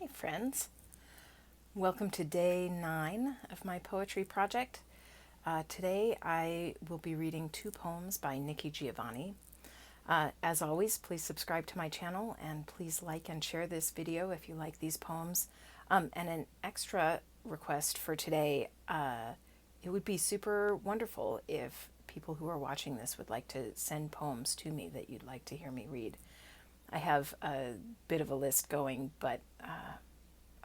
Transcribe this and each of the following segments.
Hi friends, welcome to day 9 of my poetry project. Today I will be reading 2 poems by Nikki Giovanni. As always, please subscribe to my channel and please like and share this video if you like these poems. And an extra request for today, it would be super wonderful if people who are watching this would like to send poems to me that you'd like to hear me read. I have a bit of a list going, but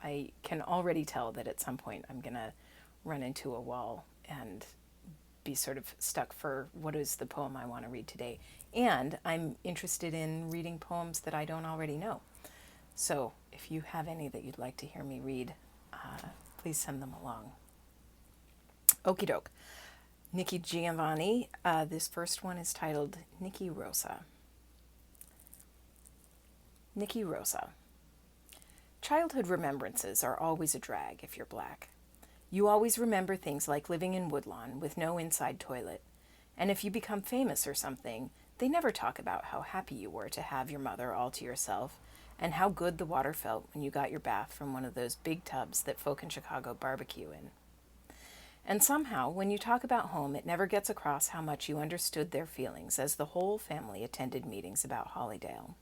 I can already tell that at some point I'm going to run into a wall and be sort of stuck for what is the poem I want to read today. And I'm interested in reading poems that I don't already know. So if you have any that you'd like to hear me read, please send them along. Okie doke. Nikki Giovanni. This first one is titled Nikki Rosa. Nikki Rosa. Childhood remembrances are always a drag if you're black. You always remember things like living in Woodlawn with no inside toilet. And if you become famous or something, they never talk about how happy you were to have your mother all to yourself and how good the water felt when you got your bath from one of those big tubs that folk in Chicago barbecue in. And somehow, when you talk about home, it never gets across how much you understood their feelings as the whole family attended meetings about Hollydale.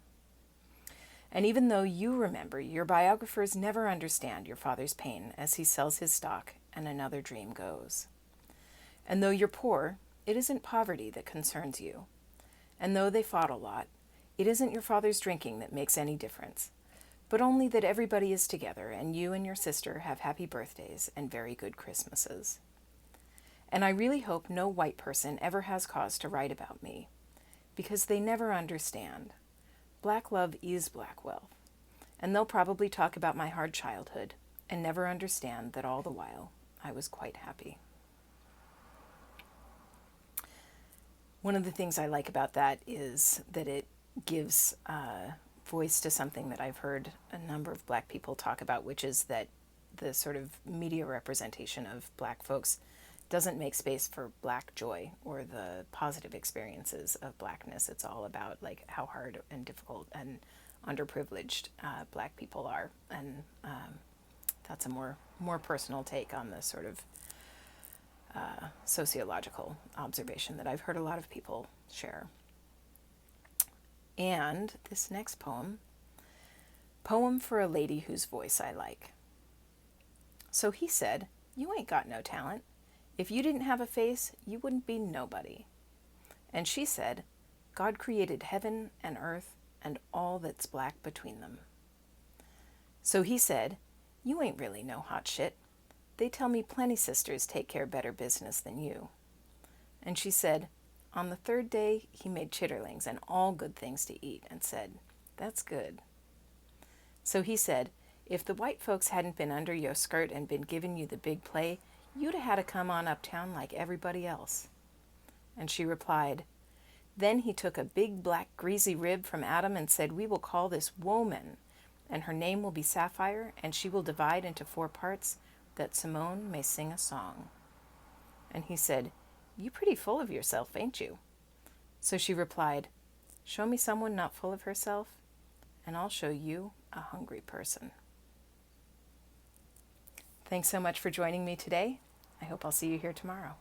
And even though you remember, your biographers never understand your father's pain as he sells his stock and another dream goes. And though you're poor, it isn't poverty that concerns you. And though they fought a lot, it isn't your father's drinking that makes any difference, but only that everybody is together and you and your sister have happy birthdays and very good Christmases. And I really hope no white person ever has cause to write about me, because they never understand. Black love is black wealth, and they'll probably talk about my hard childhood and never understand that all the while I was quite happy. One of the things I like about that is that it gives voice to something that I've heard a number of black people talk about, which is that the sort of media representation of black folks doesn't make space for black joy or the positive experiences of blackness. It's all about like how hard and difficult and underprivileged black people are, and that's a more personal take on the sort of sociological observation that I've heard a lot of people share. And this next poem for a lady whose voice I like. So he said, "You ain't got no talent. If you didn't have a face, you wouldn't be nobody." And she said, "God created heaven and earth and all that's black between them." So he said, "You ain't really no hot shit. They tell me plenty sisters take care better business than you." And she said, "On the 3rd day, he made chitterlings and all good things to eat and said, 'That's good.' So he said, 'If the white folks hadn't been under your skirt and been giving you the big play, you'd have had to come on uptown like everybody else." And she replied, "Then he took a big black greasy rib from Adam and said, 'We will call this Woman, and her name will be Sapphire, and she will divide into 4 parts, that Simone may sing a song.' And he said, 'You pretty full of yourself, ain't you?' So she replied, 'Show me someone not full of herself, and I'll show you a hungry person.'" Thanks so much for joining me today. I hope I'll see you here tomorrow.